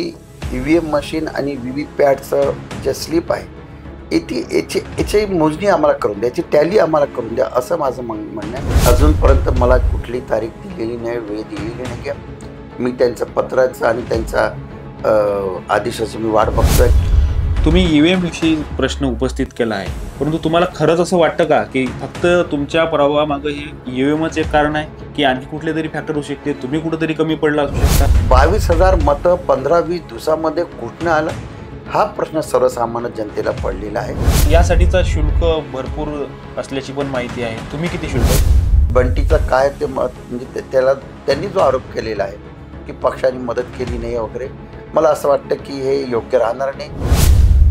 की EVM machine आणि व्हीव्हीपॅटचं जे स्लिप आहे याची मोजणी आम्हाला करून द्या, याची टॅली आम्हाला करून द्या, असं माझं म्हणणं आहे. अजूनपर्यंत मला कुठली तारीख दिलेली नाही, वेळ दिलेली नाही आहे. मी त्यांचं पत्राचं आणि त्यांच्या आदेशाची मी वाट बघतोय. तुम्ही ईव्हीएम विषयी प्रश्न उपस्थित केला आहे, परंतु तुम्हाला खरंच असं वाटतं का की फक्त तुमच्या प्रभावामागे हे ईव्हीएमच एक कारण आहे की आणखी कुठले तरी फॅक्टर होऊ शकते, तुम्ही कुठेतरी कमी पडला असू शकता? 22,000 मतं 15-20 दिवसामध्ये कुठनं आलं, हा प्रश्न सर्वसामान्य जनतेला पडलेला आहे. यासाठीचा शुल्क भरपूर असल्याची पण माहिती आहे. तुम्ही किती शुल्क? बंटीचं काय ते म्हणजे त्याला त्यांनी जो आरोप केलेला आहे की पक्षाने मदत केली नाही वगैरे, मला असं वाटतं की हे योग्य राहणार नाही.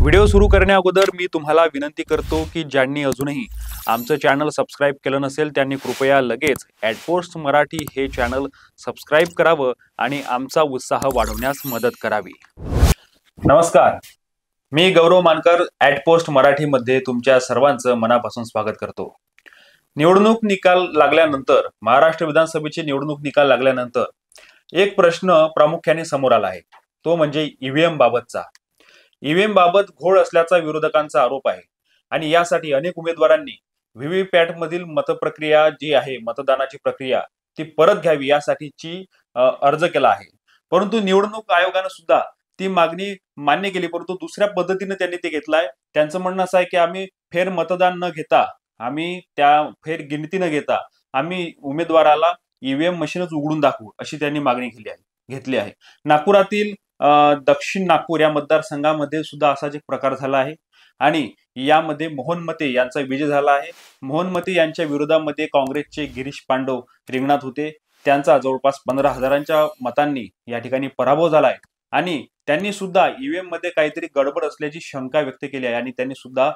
व्हिडिओ सुरू करण्या अगोदर मी तुम्हाला विनंती करतो की ज्यांनी अजूनही आमचं चॅनल सबस्क्राईब केलं नसेल त्यांनी कृपया लगेच ॲटपोस्ट मराठी हे चॅनल सबस्क्राईब करावं आणि आमचा उत्साह वाढवण्यास मदत करावी. नमस्कार, मी गौरव मानकर ॲटपोस्ट मराठीमध्ये तुमच्या सर्वांचं मनापासून स्वागत करतो. निवडणूक निकाल लागल्यानंतर, महाराष्ट्र विधानसभेचे निवडणूक निकाल लागल्यानंतर एक प्रश्न प्रामुख्याने समोर आला आहे, तो म्हणजे ईव्हीएम बाबतचा. ईव्हीएम बाबत घोळ असल्याचा विरोधकांचा आरोप आहे आणि यासाठी अनेक उमेदवारांनी व्हीव्हीपॅट मधील मतप्रक्रिया जी आहे, मतदानाची प्रक्रिया ती परत घ्यावी यासाठीची अर्ज केला आहे. परंतु निवडणूक आयोगानं सुद्धा ती मागणी मान्य केली, परंतु दुसऱ्या पद्धतीने त्यांनी ते घेतलाय. त्यांचं म्हणणं असं आहे की आम्ही फेर मतदान न घेता, आम्ही त्या फेर गिनती न घेता आम्ही उमेदवाराला ईव्हीएम मशीनच उघडून दाखवू, अशी त्यांनी मागणी घेतली आहे. नागपुरातील दक्षिण नागपूर या मतदारसंघामध्ये सुद्धा असाच एक प्रकार झाला आहे आणि यामध्ये मोहन मते यांचा विजय झाला आहे. मोहन मते यांच्या विरोधामध्ये काँग्रेसचे गिरीश पांडव रिंगणात होते. त्यांचा जवळपास 15,000 मतांनी या ठिकाणी पराभव झालाय आणि त्यांनी सुद्धा ईव्हीएम मध्ये काहीतरी गडबड असल्याची शंका व्यक्त केली आहे आणि त्यांनी सुद्धा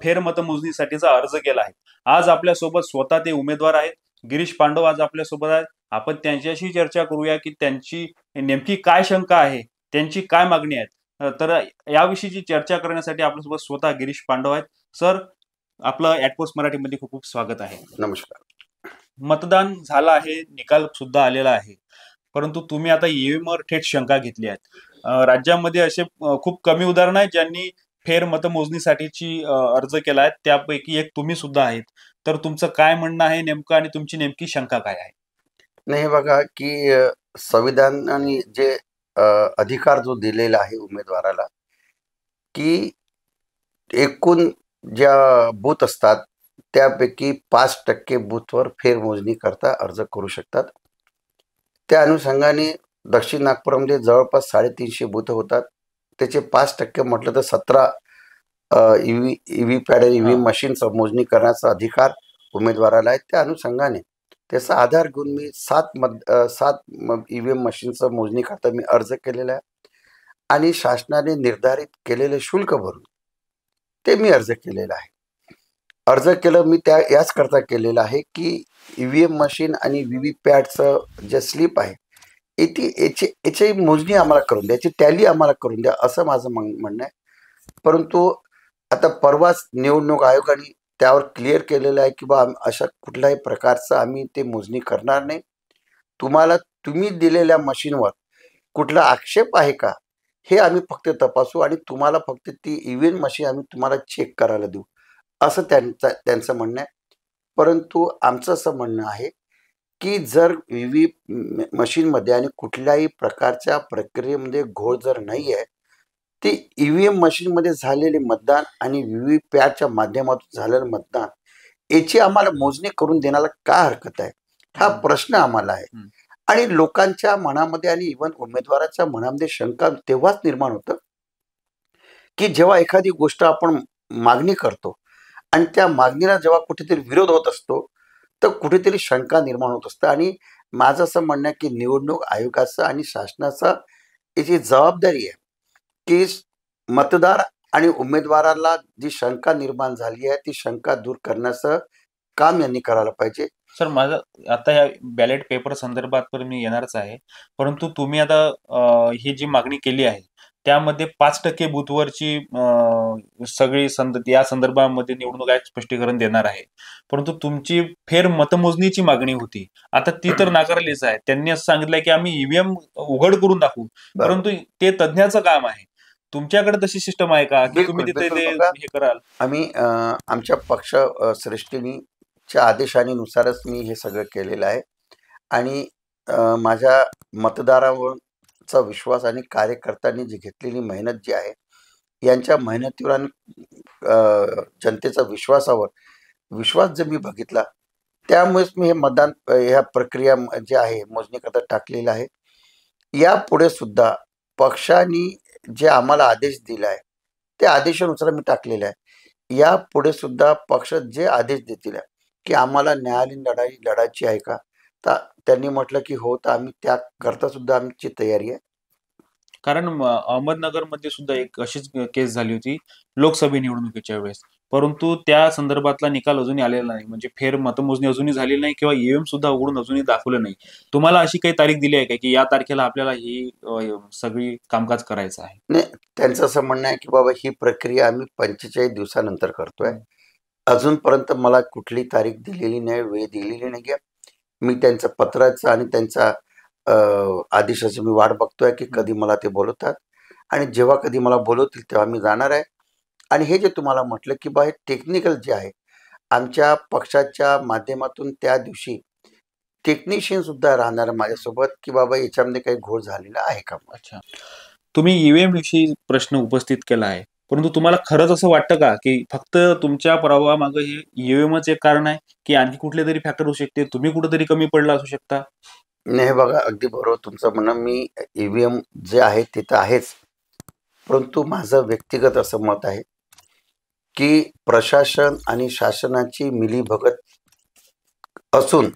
फेर मतमोजणीसाठीचा अर्ज केला आहे. आज आपल्यासोबत स्वतः ते उमेदवार आहेत. गिरीश पांडव आज आपल्यासोबत आहेत. आपण त्यांच्याशी चर्चा करूया की त्यांची नेमकी काय शंका आहे, त्यांची काय मागणी आहेत. तर याविषयीची चर्चा करण्यासाठी आपल्यासोबत स्वतः गिरीश पांडव आहेत. सर, आपलं ॲटपोस्ट मराठीमध्ये खूप खूप स्वागत आहे. नमस्कार. मतदान झालं आहे, निकाल सुद्धा आलेला आहे, परंतु तुम्ही आता ईव्हीएमवर थेट शंका घेतली आहेत. राज्यामध्ये असे खूप कमी उदाहरण आहेत ज्यांनी फेर मतमोजणीसाठीची अर्ज केला आहे, त्यापैकी एक तुम्ही सुद्धा आहेत. तर तुमचं काय म्हणणं आहे नेमकं आणि तुमची नेमकी शंका काय आहे? नाही, बघा की संविधानाने जे अधिकार जो दिलेला आहे उमेदवाराला, की एकूण ज्या बूथ असतात त्यापैकी 5% बूथवर फेरमोजणी करता अर्ज करू शकतात. त्या अनुषंगाने दक्षिण नागपूरमध्ये जवळपास 350 बूथ होतात. त्याचे 5% म्हटलं तर 17 ईव्हीपॅट आणि ईव्हीएम मशीनचं मोजणी करण्याचा अधिकार उमेदवाराला आहे. त्या अनुषंगाने त्याचा आधार घेऊन मी 7 ईव्हीएम मशीनचं मोजणी करता मी अर्ज केलेला आहे आणि शासनाने निर्धारित केलेले शुल्क भरून ते मी अर्ज केलेला आहे. अर्ज केलं मी याच करता केलेलं आहे की ईव्हीएम मशीन आणि व्हीव्हीपॅटचं जे स्लिप आहे याची मोजणी आम्हाला करून द्या, याची टॅली आम्हाला करून द्या, असं माझं म्हणणं आहे. परंतु आता परवाच निवडणूक आयोगाने त्यावर क्लिअर केलेलं आहे की बा अशा कुठल्याही प्रकारचं आम्ही ते मोजणी करणार नाही. तुम्ही दिलेल्या मशीनवर कुठला आक्षेप आहे का हे आम्ही फक्त तपासू आणि तुम्हाला फक्त ती ईव्हीएम मशीन आम्ही तुम्हाला चेक करायला देऊ, असं त्यांचं म्हणणं आहे. परंतु आमचं असं म्हणणं आहे की जर मशीनमध्ये आणि कुठल्याही प्रकारच्या प्रक्रियेमध्ये घोळ जर नाही आहे, ते ईव्हीएम मशीनमध्ये झालेले मतदान आणि व्हीव्हीपॅटच्या माध्यमातून झालेलं मतदान याची आम्हाला मोजणी करून देण्याला काय हरकत आहे, हा प्रश्न आम्हाला आहे. आणि लोकांच्या मनामध्ये आणि इव्हन उमेदवाराच्या मनामध्ये शंका तेव्हाच निर्माण होतं की जेव्हा एखादी गोष्ट आपण मागणी करतो आणि त्या मागणीला जेव्हा कुठेतरी विरोध होत असतो तर कुठेतरी शंका निर्माण होत असतं. आणि माझं असं म्हणणं आहे की निवडणूक आयोगाचं आणि शासनाचा याची जबाबदारी आहे की मतदार आणि उमेदवाराला जी शंका निर्माण झाली आहे ती शंका दूर करण्याचं काम यांनी करायला पाहिजे. सर, माझं आता या बॅलेट पेपर संदर्भात तर मी येणारच आहे, परंतु तुम्ही आता ही जी मागणी केली आहे त्यामध्ये 5% बूथवरची सगळी या संदर्भामध्ये निवडणूक आयोग स्पष्टीकरण देणार आहे. परंतु तुमची फेर मतमोजणीची मागणी होती. आता ती तर नाकारलीच आहे. त्यांनी असं सांगितलंय की आम्ही ईव्हीएम उघड करून दाखवू. परंतु ते तज्ञाचं काम आहे. तुमच्याकडे तशी सिस्टम आहे का की तुम्ही बिलकुल तिथे बिलकुल ते बघा, हे कराल? आम्ही आमच्या पक्ष श्रेष्ठीनीच्या आदेशानुसारच मी हे सगळं केलेलं आहे. आणि माझ्या मतदारावरचा विश्वास आणि कार्यकर्त्यांनी जी घेतलेली मेहनत जी आहे, यांच्या मेहनतीवर आणि जनतेचा विश्वास जर मी बघितला, त्यामुळेच मी हे मतदान ह्या प्रक्रिया जे आहे मोजणीकरता टाकलेलं आहे. यापुढे सुद्धा पक्षाने जे आम्हाला आदेश दिला आहे, त्या आदेशानुसार मी टाकलेलं आहे. यापुढे सुद्धा पक्ष जे आदेश देतील की आम्हाला न्यायालयीन लढाई लढायची आहे का, तर त्यांनी म्हटलं की हो, तर आम्ही त्याकरता सुद्धा आमची तयारी आहे. कारण अहमदनगरमध्ये सुद्धा एक अशीच केस झाली होती लोकसभा निवडणुकीच्या वेळेस. परंतु त्या संदर्भातला निकाल अजूनही आलेला नाही. म्हणजे फेर मतमोजणी अजूनही झालेली नाही किंवा ईव्हीएम सुद्धा उघडून अजूनही दाखवलं नाही. तुम्हाला अशी काही तारीख दिली आहे का की या तारखेला आपल्याला ही सगळी कामकाज करायचं आहे? नाही, त्यांचं असं म्हणणं आहे की बाबा ही प्रक्रिया आम्ही 45 दिवसानंतर करतोय. अजूनपर्यंत मला कुठली तारीख दिलेली नाही, वेळ दिलेली नाही आहे. मी त्यांचं पत्राचं आणि त्यांचा आदेशाची मी वाट बघतोय की कधी मला ते बोलवतात, आणि जेव्हा कधी मला बोलवतील तेव्हा मी जाणार आहे. आणि हे जे तुम्हाला म्हटलं की बा हे टेक्निकल जे आहे, आमच्या पक्षाच्या माध्यमातून त्या दिवशी टेक्निशियन सुद्धा राहणार माझ्यासोबत की बाबा याच्यामध्ये काही घोळ झालेला आहे का. अच्छा. तुम्ही ईव्हीएम विषयी प्रश्न उपस्थित केला आहे. परंतु तुम्हाला खरंच असं वाटतं का की फक्त तुमच्या प्रभावामागे हे ईव्हीएमच एक कारण आहे की आणखी कुठले तरी फॅक्टर होऊ शकते, तुम्ही कुठेतरी कमी पडला असू शकता? नाही बघा, अगदी बरोबर तुमचं म्हणणं. मी ईव्हीएम जे आहे ते तर आहेच, परंतु माझं व्यक्तिगत असं मत आहे की प्रशासन आणि शासनाची मिलीभगत असून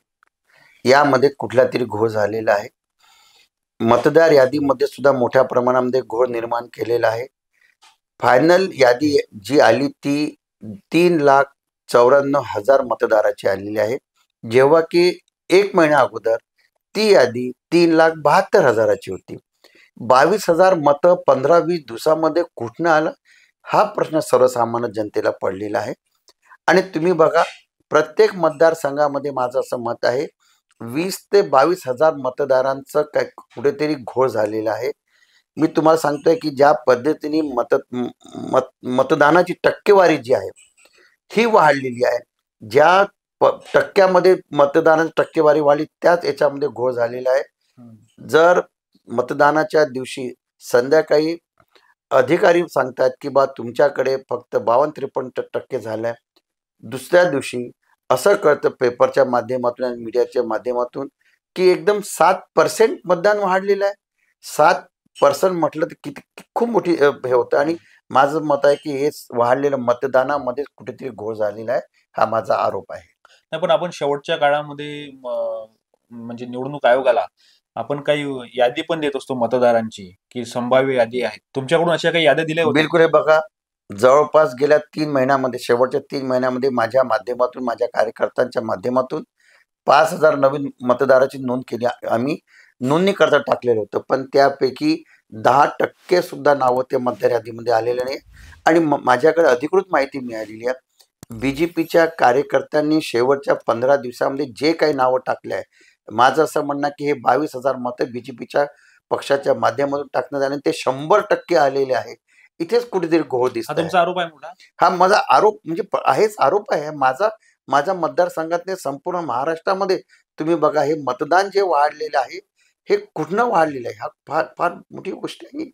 यामध्ये कुठला तरी घोळ झालेला आहे. मतदार यादीमध्ये सुद्धा मोठ्या प्रमाणामध्ये घोळ निर्माण केलेला आहे. फायनल यादी जी आली ती 3,94,000 मतदाराची आलेली आहे, जेव्हा की 1 महिन्या अगोदर ती यादी 3,72,000ची होती. 22,000 मतं 15-20 दिवसामध्ये कुठनं आलं, हा प्रश्न सर्वसामान्य जनतेला पडलेला आहे. आणि तुम्ही बघा, प्रत्येक मतदारसंघामध्ये माझं असं मत आहे 20 ते 22,000 मतदारांचं काय कुठेतरी घोळ झालेला आहे. मी तुम्हाला सांगतोय की ज्या पद्धतीने मतदानाची टक्केवारी जी आहे ही वाढलेली आहे, ज्या टक्क्यामध्ये मतदानाची टक्केवारी वाढली त्याच याच्यामध्ये घोळ झालेला आहे. जर मतदानाच्या दिवशी संध्याकाळी अधिकारी सांगतात की बा तुमच्याकडे फक्त 52-53% झालंय, दुसऱ्या दिवशी असं कळतं पेपरच्या माध्यमातून आणि मीडियाच्या माध्यमातून की एकदम 7% मतदान वाढलेलं आहे. 7% म्हटलं तर किती खूप मोठी हे होतं. आणि माझं मत आहे की हे वाढलेलं मतदानामध्ये कुठेतरी घोळ झालेला आहे, हा माझा आरोप आहे. नाही, पण आपण शेवटच्या काळामध्ये म्हणजे निवडणूक आयोगाला आपण काही यादी पण देत असतो मतदारांची की संभाव्य यादी आहे. तुमच्याकडून अशा काही याद्या दिल्या होत्या? बिलकुल. हे बघा, जवळपास गेल्या 3 महिन्यामध्ये, शेवटच्या 3 महिन्यामध्ये माझ्या माध्यमातून, माझ्या कार्यकर्त्यांच्या माध्यमातून 5,000 नवीन मतदाराची नोंद केली. आम्ही नोंदणीकरता टाकलेलं होतं, पण त्यापैकी 10% सुद्धा नावं त्या मतदार यादीमध्ये आलेलं नाही. आणि माझ्याकडे अधिकृत माहिती मिळालेली आहे, BJPच्या कार्यकर्त्यांनी शेवटच्या 15 दिवसामध्ये जे काही नावं टाकले आहे, माझं असं म्हणणं की हे 22,000 मतं BJPच्या पक्षाच्या माध्यमातून टाकण्यात आले, ते 100% आलेले आहे. इथेच कुठेतरी घोळ हा दिसत तुमचा आरोप आहे मोठा? हा माझा आरोप म्हणजे आहेच, आरोप आहे माझ्या मतदारसंघातले संपूर्ण महाराष्ट्रामध्ये तुम्ही बघा, हे मतदान जे वाढलेलं आहे हे कुठनं वाढलेलं आहे, हा फार फार मोठी गोष्ट आहे.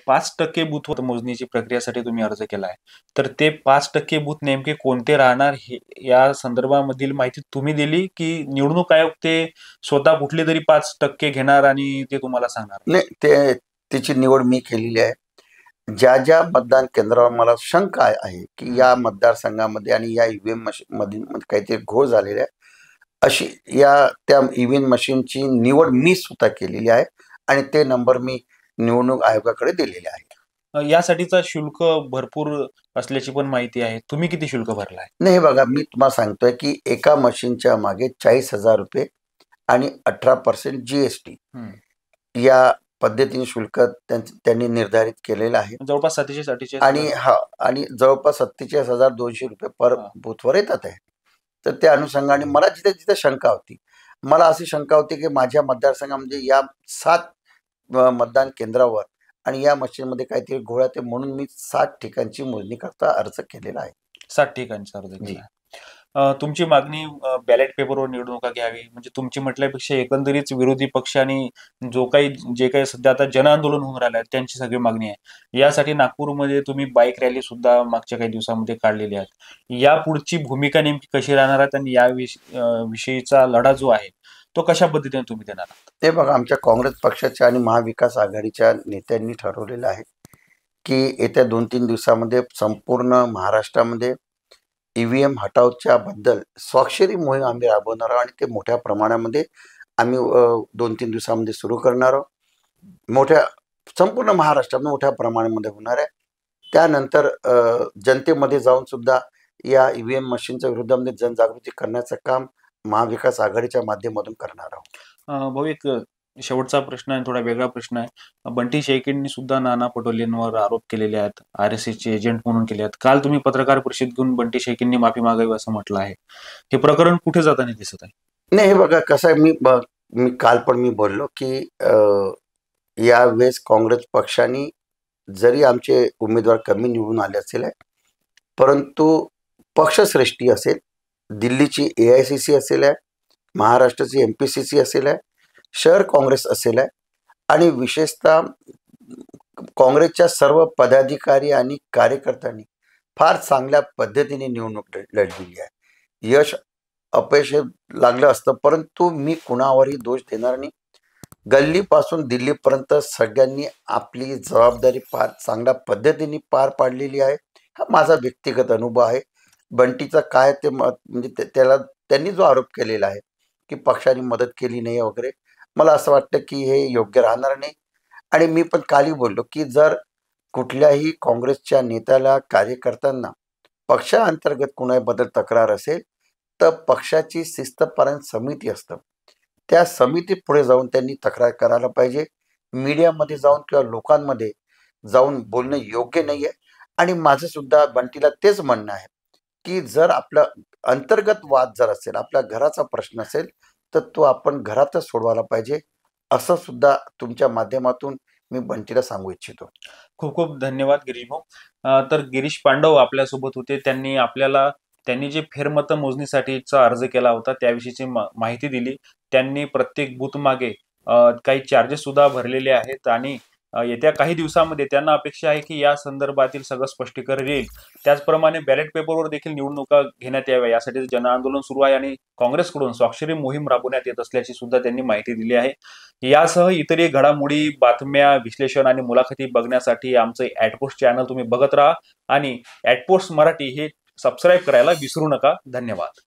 5% बूथ मोजणीची प्रक्रियेसाठी तुम्ही अर्ज केलाय, तर ते 5% बूथ नेमके कोणते राहणार हे या संदर्भामधील माहिती तुम्ही दिली की निवडणूक आयोग ते स्वतः कुठले तरी 5% घेणार आणि ते तुम्हाला सांगणार? नाही, त्याची निवड मी केलेली आहे. ज्या मतदान केंद्रावर मला शंका आहे की या मतदारसंघामध्ये आणि या ईव्हीएम मशीन मध्ये काहीतरी घोळ झालेला आहे, अशी त्या ईव्हीएम मशीनची निवड मी स्वतः केलेली आहे आणि ते नंबर मी निवडणूक आयोगाकडे दिलेले आहे. यासाठीचा शुल्क भरपूर असल्याची पण माहिती आहे. तुम्ही किती शुल्क भरलाय? नाही बघा, मी तुम्हाला सांगतोय की एका मशीनच्या मागे 40,000 रुपये आणि 18% GST या पद्धतीने शुल्क त्यांनी निर्धारित केलेलं आहे जवळपास 47 आणि जवळपास 47,200 रुपये पर बूथवर येतात आहे. तर त्या अनुषंगाने मला जिथे जिथे शंका होती, मला अशी शंका होती की माझ्या मतदारसंघामध्ये या 7 मतदान केंद्रावर आणि या मशीनमध्ये काहीतरी घोळात आहे, म्हणून मी 7 ठिकाणची मोजणी करता अर्ज केलेला आहे. 7 ठिकाणचा अर्ज केला. तुमची मागणी बॅलेट पेपरवर निवडणुका घ्यावी म्हणजे तुमची म्हटल्यापेक्षा एकंदरीत विरोधी पक्ष आणि जे काही सध्या आता जन आंदोलन होऊन राहिलं आहे त्यांची सगळी मागणी आहे. यासाठी नागपूरमध्ये तुम्ही बाईक रॅली सुद्धा मागच्या काही दिवसामध्ये काढलेली आहे. या पुढची भूमिका नेमकी कशी राहणार आहे आणि या विषयीचा लढा जो आहे तो कशा पद्धतीने तुम्ही देणार आहात? ते बघा, आमच्या काँग्रेस पक्षाच्या आणि महाविकास आघाडीच्या नेत्यांनी ठरवलेलं आहे की येत्या 2-3 दिवसामध्ये संपूर्ण महाराष्ट्रामध्ये ईव्हीएम हटावच्या बद्दल स्वाक्षरी मोहीम आम्ही राबवणार आहोत आणि ते मोठ्या प्रमाणामध्ये आम्ही 2-3 दिवसामध्ये सुरू करणार आहोत. संपूर्ण महाराष्ट्रात मोठ्या प्रमाणामध्ये होणार आहे. त्यानंतर जनतेमध्ये जाऊन सुद्धा या ईव्हीएम मशीनच्या विरोधामध्ये जनजागृती करण्याचं काम महाविकास आघाडीच्या माध्यमातून करणार आहोत. भाऊ, एक शेवटचा प्रश्न आहे, थोडा वेगळा प्रश्न आहे. बंटी शेळकेंनी सुद्धा नाना पटोलेंवर आरोप केलेले आहेत, RSSचे एजंट म्हणून केले आहेत. काल तुम्ही पत्रकार परिषद घेऊन बंटी शेळकेंनी माफी मागावी असं म्हटलं आहे. हे प्रकरण कुठे जाताना दिसत आहे? नाही, हे बघा कसं आहे, मी काल पण मी बोललो की यावेळेस काँग्रेस पक्षाने जरी आमचे उमेदवार कमी निवडून आले असेल परंतु पक्षश्रेष्ठी असेल, दिल्लीची AICC असेल, महाराष्ट्राची MPCC असेल, शहर काँग्रेस असेल आणि विशेषतः काँग्रेसच्या सर्व पदाधिकारी आणि कार्यकर्त्यांनी फार चांगल्या पद्धतीने निवडणूक लढलेली आहे. यश अपयश लागलं असतं, परंतु मी कुणावरही दोष देणार नाही. गल्लीपासून दिल्लीपर्यंत सगळ्यांनी आपली जबाबदारी फार चांगल्या पद्धतीने पार पाडलेली आहे. हा माझा व्यक्तिगत अनुभव आहे. बंटीचा काय ते म्हणजे त्यांनी जो आरोप केलेला आहे की पक्षाने मदत केली नाही वगैरे, मला असं वाटतं की हे योग्य राहणार नाही. आणि मी पण कालही बोललो की जर कुठल्याही काँग्रेसच्या नेत्याला, कार्यकर्त्यांना पक्षांतर्गत कुणाबद्दल तक्रार असेल तर पक्षाची शिस्तपालन समिती असतं, त्या समितीत पुढे जाऊन त्यांनी तक्रार करायला पाहिजे. मीडियामध्ये जाऊन किंवा लोकांमध्ये जाऊन बोलणं योग्य नाही आहे. आणि माझं सुद्धा बंटीला तेच म्हणणं आहे की जर आपला अंतर्गत वाद जर असेल, आपल्या घराचा प्रश्न असेल तर तो आपण घरातच सोडवायला पाहिजे, असं सुद्धा तुमच्या माध्यमातून मी बंटीला सांगू इच्छितो. खूप खूप धन्यवाद गिरीश भाऊ. तर गिरीश पांडव आपल्यासोबत होते. त्यांनी जे फेरमत मोजणीसाठीचा अर्ज केला होता त्याविषयीची माहिती दिली. त्यांनी प्रत्येक बूथ मागे काही चार्जेस सुद्धा भरलेले आहेत आणि येत्या काही दिवसामध्ये त्यांना अपेक्षा आहे की या संदर्भातील सगळं स्पष्टीकरण येईल. त्याचप्रमाणे बॅलेट पेपरवर देखील निवडणुका घेण्यात याव्या यासाठी जन आंदोलन सुरू आहे आणि काँग्रेसकडून स्वाक्षरी मोहीम राबवण्यात येत असल्याची सुद्धा त्यांनी माहिती दिली आहे. यासह इतरही घडामोडी, बातम्या, विश्लेषण आणि मुलाखती बघण्यासाठी आमचं ॲटपोस्ट चॅनल तुम्ही बघत राहा आणि ॲटपोस्ट मराठी हे सबस्क्राईब करायला विसरू नका. धन्यवाद.